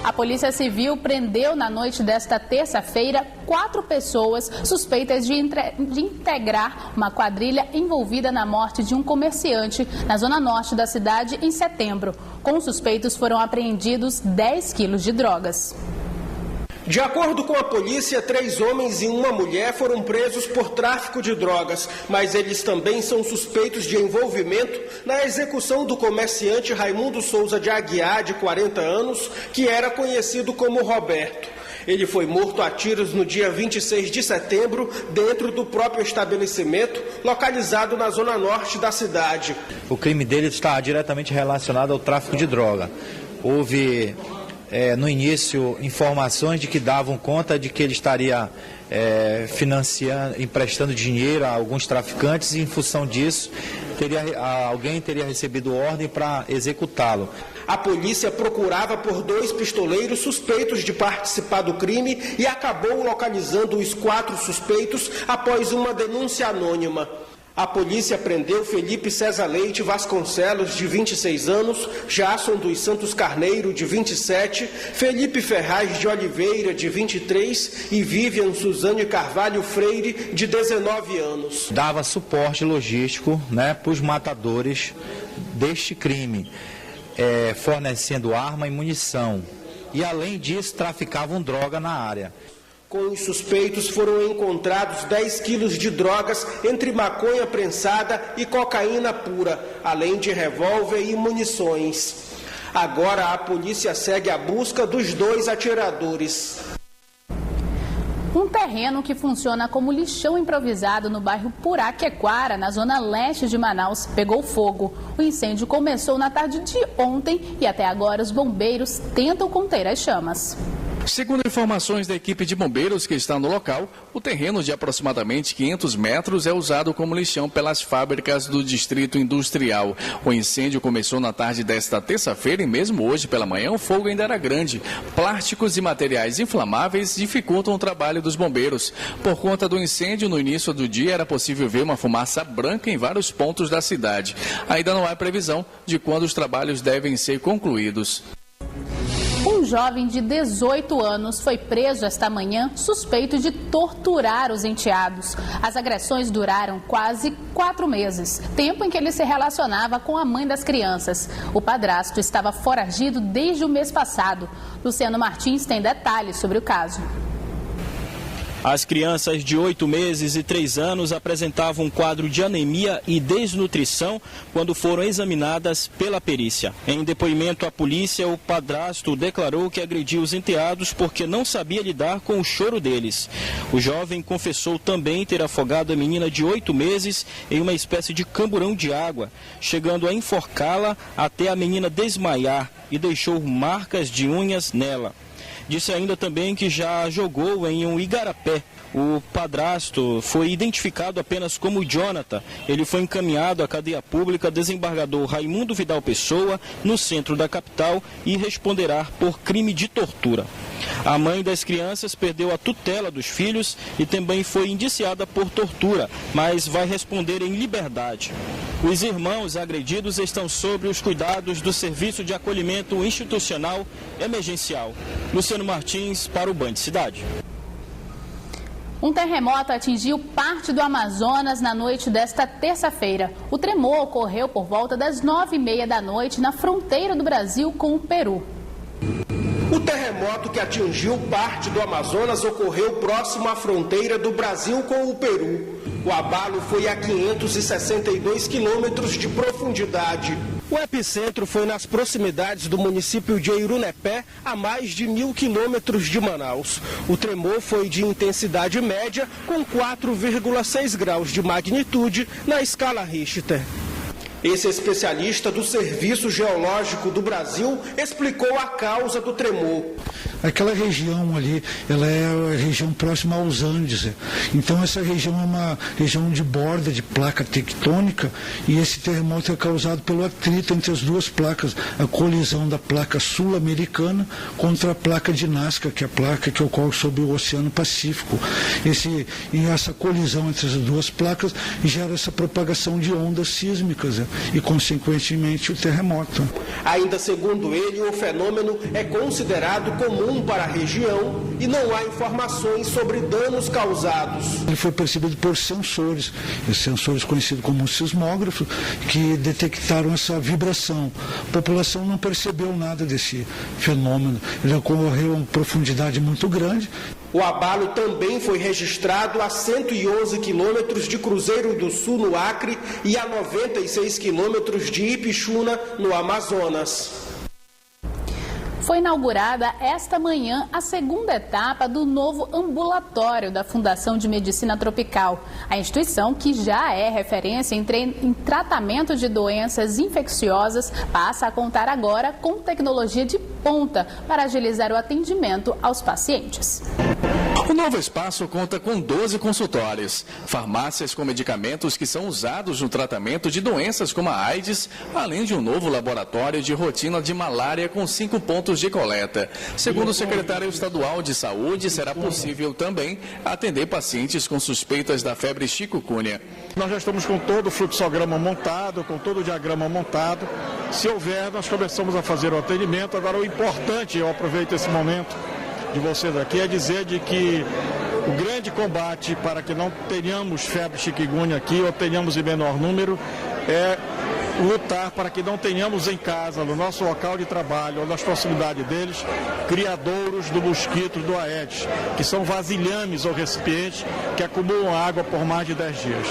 A Polícia Civil prendeu na noite desta terça-feira 4 pessoas suspeitas de integrar uma quadrilha envolvida na morte de um comerciante na zona norte da cidade em setembro. Com os suspeitos foram apreendidos 10 quilos de drogas. De acordo com a polícia, 3 homens e uma mulher foram presos por tráfico de drogas, mas eles também são suspeitos de envolvimento na execução do comerciante Raimundo Souza de Aguiar, de 40 anos, que era conhecido como Roberto. Ele foi morto a tiros no dia 26 de setembro, dentro do próprio estabelecimento, localizado na zona norte da cidade. O crime dele está diretamente relacionado ao tráfico de droga. Houve no início informações de que davam conta de que ele estaria financiando, emprestando dinheiro a alguns traficantes e, em função disso, alguém teria recebido ordem para executá-lo. A polícia procurava por 2 pistoleiros suspeitos de participar do crime e acabou localizando os 4 suspeitos após uma denúncia anônima. A polícia prendeu Felipe César Leite Vasconcelos, de 26 anos, Jasson dos Santos Carneiro, de 27, Felipe Ferraz de Oliveira, de 23 e Vivian Suzane Carvalho Freire, de 19 anos. Dava suporte logístico, para os matadores deste crime, fornecendo arma e munição. E, além disso, traficavam droga na área. Com os suspeitos foram encontrados 10 quilos de drogas, entre maconha prensada e cocaína pura, além de revólver e munições. Agora a polícia segue a busca dos 2 atiradores. Um terreno que funciona como lixão improvisado no bairro Puraquequara, na zona leste de Manaus, pegou fogo. O incêndio começou na tarde de ontem e até agora os bombeiros tentam conter as chamas. Segundo informações da equipe de bombeiros que está no local, o terreno de aproximadamente 500 metros é usado como lixão pelas fábricas do distrito industrial. O incêndio começou na tarde desta terça-feira e mesmo hoje pela manhã o fogo ainda era grande. Plásticos e materiais inflamáveis dificultam o trabalho dos bombeiros. Por conta do incêndio, no início do dia era possível ver uma fumaça branca em vários pontos da cidade. Ainda não há previsão de quando os trabalhos devem ser concluídos. Um jovem de 18 anos foi preso esta manhã suspeito de torturar os enteados. As agressões duraram quase 4 meses, tempo em que ele se relacionava com a mãe das crianças. O padrasto estava foragido desde o mês passado. Luciano Martins tem detalhes sobre o caso. As crianças de 8 meses e 3 anos apresentavam um quadro de anemia e desnutrição quando foram examinadas pela perícia. Em depoimento à polícia, o padrasto declarou que agrediu os enteados porque não sabia lidar com o choro deles. O jovem confessou também ter afogado a menina de 8 meses em uma espécie de camburão de água, chegando a enforcá-la até a menina desmaiar e deixou marcas de unhas nela. Disse ainda também que já jogou em um igarapé. O padrasto foi identificado apenas como Jonathan. Ele foi encaminhado à cadeia pública desembargador Raimundo Vidal Pessoa, no centro da capital, e responderá por crime de tortura. A mãe das crianças perdeu a tutela dos filhos e também foi indiciada por tortura, mas vai responder em liberdade. Os irmãos agredidos estão sob os cuidados do Serviço de Acolhimento Institucional Emergencial. Luciano Martins para o Band Cidade. Um terremoto atingiu parte do Amazonas na noite desta terça-feira. O tremor ocorreu por volta das 9h30 da noite na fronteira do Brasil com o Peru. O terremoto que atingiu parte do Amazonas ocorreu próximo à fronteira do Brasil com o Peru. O abalo foi a 562 quilômetros de profundidade. O epicentro foi nas proximidades do município de Eirunepé, a mais de 1.000 quilômetros de Manaus. O tremor foi de intensidade média, com 4,6 graus de magnitude na escala Richter. Esse especialista do Serviço Geológico do Brasil explicou a causa do tremor. Aquela região ali, ela é a região próxima aos Andes. Então essa região é uma região de borda de placa tectônica e esse terremoto é causado pelo atrito entre as duas placas, a colisão da placa sul-americana contra a placa de Nazca, que é a placa que ocorre sobre o Oceano Pacífico. E essa colisão entre as duas placas gera essa propagação de ondas sísmicas e, consequentemente, o terremoto. Ainda segundo ele, o fenômeno é considerado comum para a região e não há informações sobre danos causados. Ele foi percebido por sensores conhecidos como sismógrafos, que detectaram essa vibração. A população não percebeu nada desse fenômeno. Ele ocorreu a uma profundidade muito grande. O abalo também foi registrado a 111 quilômetros de Cruzeiro do Sul, no Acre, e a 96 quilômetros de Ipixuna, no Amazonas. Foi inaugurada esta manhã a segunda etapa do novo ambulatório da Fundação de Medicina Tropical. A instituição, que já é referência em tratamento de doenças infecciosas, passa a contar agora com tecnologia de ponta para agilizar o atendimento aos pacientes. O novo espaço conta com 12 consultórios, farmácias com medicamentos que são usados no tratamento de doenças como a AIDS, além de um novo laboratório de rotina de malária com 5 pontos de coleta. Segundo o secretário estadual de Saúde, será possível também atender pacientes com suspeitas da febre chikungunya. Nós já estamos com todo o fluxograma montado, com todo o diagrama montado. Se houver, nós começamos a fazer o atendimento. Agora, o importante, eu aproveito esse momento de vocês aqui, é dizer de que o grande combate para que não tenhamos febre chikungunya aqui ou tenhamos em menor número é lutar para que não tenhamos em casa, no nosso local de trabalho ou nas proximidades deles, criadouros do mosquito do Aedes, que são vasilhames ou recipientes que acumulam água por mais de 10 dias.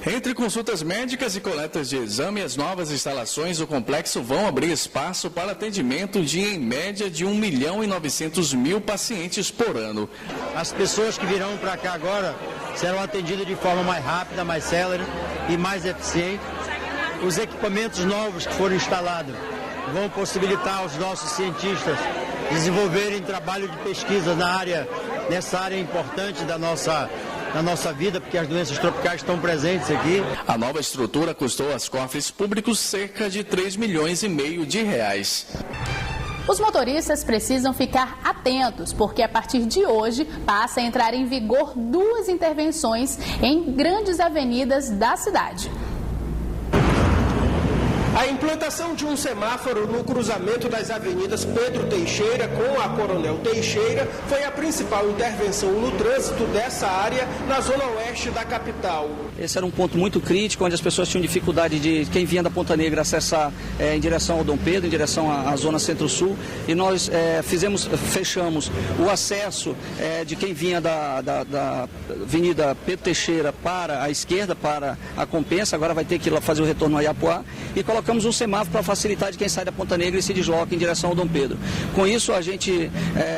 Entre consultas médicas e coletas de exame, as novas instalações do complexo vão abrir espaço para atendimento de, em média, de 1.900.000 pacientes por ano. As pessoas que virão para cá agora serão atendidas de forma mais rápida, mais célere e mais eficiente. Os equipamentos novos que foram instalados vão possibilitar aos nossos cientistas desenvolverem trabalho de pesquisa nessa área importante da nossa vida, porque as doenças tropicais estão presentes aqui. A nova estrutura custou aos cofres públicos cerca de 3,5 milhões de reais. Os motoristas precisam ficar atentos, porque a partir de hoje passa a entrar em vigor 2 intervenções em grandes avenidas da cidade. A implantação de um semáforo no cruzamento das avenidas Pedro Teixeira com a Coronel Teixeira foi a principal intervenção no trânsito dessa área na zona oeste da capital. Esse era um ponto muito crítico, onde as pessoas tinham dificuldade de, quem vinha da Ponta Negra, acessar em direção ao Dom Pedro, em direção à zona centro-sul, e nós fechamos o acesso de quem vinha da Avenida Pedro Teixeira para a esquerda, para a Compensa, agora vai ter que ir fazer o retorno a Iapuá, e colocamos um semáforo para facilitar de quem sai da Ponta Negra e se desloca em direção ao Dom Pedro. Com isso, a gente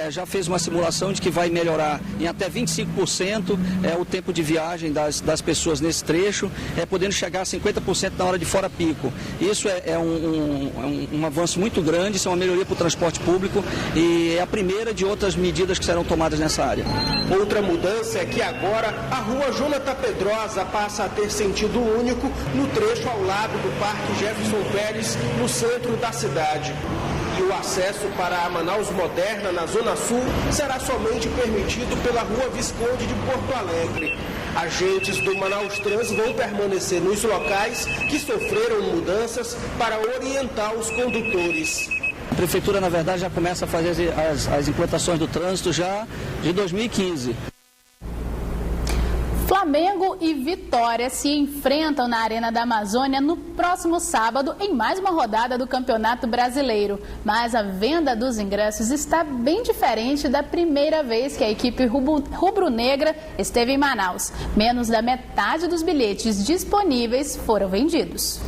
já fez uma simulação de que vai melhorar em até 25% o tempo de viagem das pessoas nesse trecho, podendo chegar a 50% na hora de fora pico. Isso é um avanço muito grande, isso é uma melhoria para o transporte público e é a primeira de outras medidas que serão tomadas nessa área. Outra mudança é que agora a rua Jonathan Pedrosa passa a ter sentido único no trecho ao lado do Parque Jefferson Pérez, no centro da cidade. E o acesso para a Manaus Moderna, na Zona Sul, será somente permitido pela Rua Visconde de Porto Alegre. Agentes do Manaus Trans vão permanecer nos locais que sofreram mudanças para orientar os condutores. A Prefeitura, na verdade, já começa a fazer as implantações do trânsito já de 2015. Flamengo e Vitória se enfrentam na Arena da Amazônia no próximo sábado em mais uma rodada do Campeonato Brasileiro. Mas a venda dos ingressos está bem diferente da primeira vez que a equipe rubro-negra esteve em Manaus. Menos da metade dos bilhetes disponíveis foram vendidos.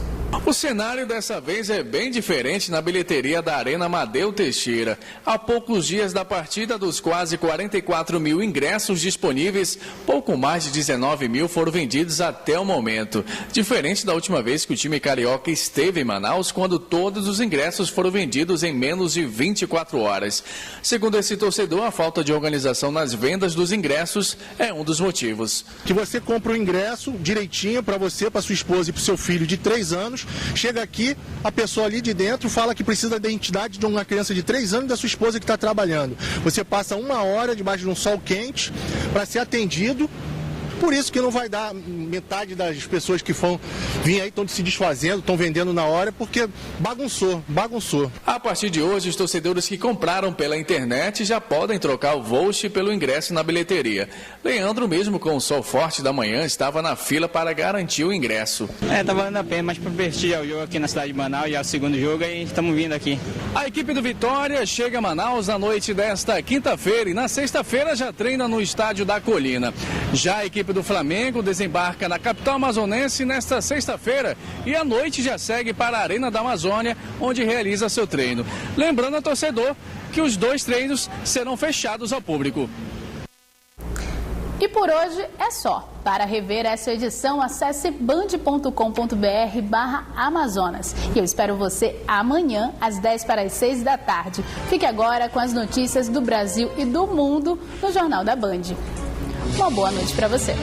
O cenário dessa vez é bem diferente na bilheteria da Arena Amadeu Teixeira. Há poucos dias da partida, dos quase 44 mil ingressos disponíveis, pouco mais de 19 mil foram vendidos até o momento. Diferente da última vez que o time carioca esteve em Manaus, quando todos os ingressos foram vendidos em menos de 24 horas. Segundo esse torcedor, a falta de organização nas vendas dos ingressos é um dos motivos. Que você compra o ingresso direitinho para você, para sua esposa e para o seu filho de 3 anos, chega aqui, a pessoa ali de dentro fala que precisa da identidade de uma criança de 3 anos e da sua esposa que está trabalhando. Você passa 1 hora debaixo de um sol quente para ser atendido. Por isso que não vai dar metade das pessoas que vão vir aí, estão se desfazendo, estão vendendo na hora, porque bagunçou. A partir de hoje, os torcedores que compraram pela internet já podem trocar o voucher pelo ingresso na bilheteria. Leandro, mesmo com o sol forte da manhã, estava na fila para garantir o ingresso. Tá valendo a pena, mas para prestigiar o jogo aqui na cidade de Manaus, já é o segundo jogo, aí estamos vindo aqui. A equipe do Vitória chega a Manaus na noite desta quinta-feira e na sexta-feira já treina no estádio da Colina. Já a equipe do Flamengo desembarca na capital amazonense nesta sexta-feira e à noite já segue para a Arena da Amazônia, onde realiza seu treino. Lembrando ao torcedor que os 2 treinos serão fechados ao público. E por hoje é só. Para rever essa edição, acesse band.com.br/Amazonas. E eu espero você amanhã, às 5:50 da tarde. Fique agora com as notícias do Brasil e do mundo no Jornal da Band. Uma boa noite para você.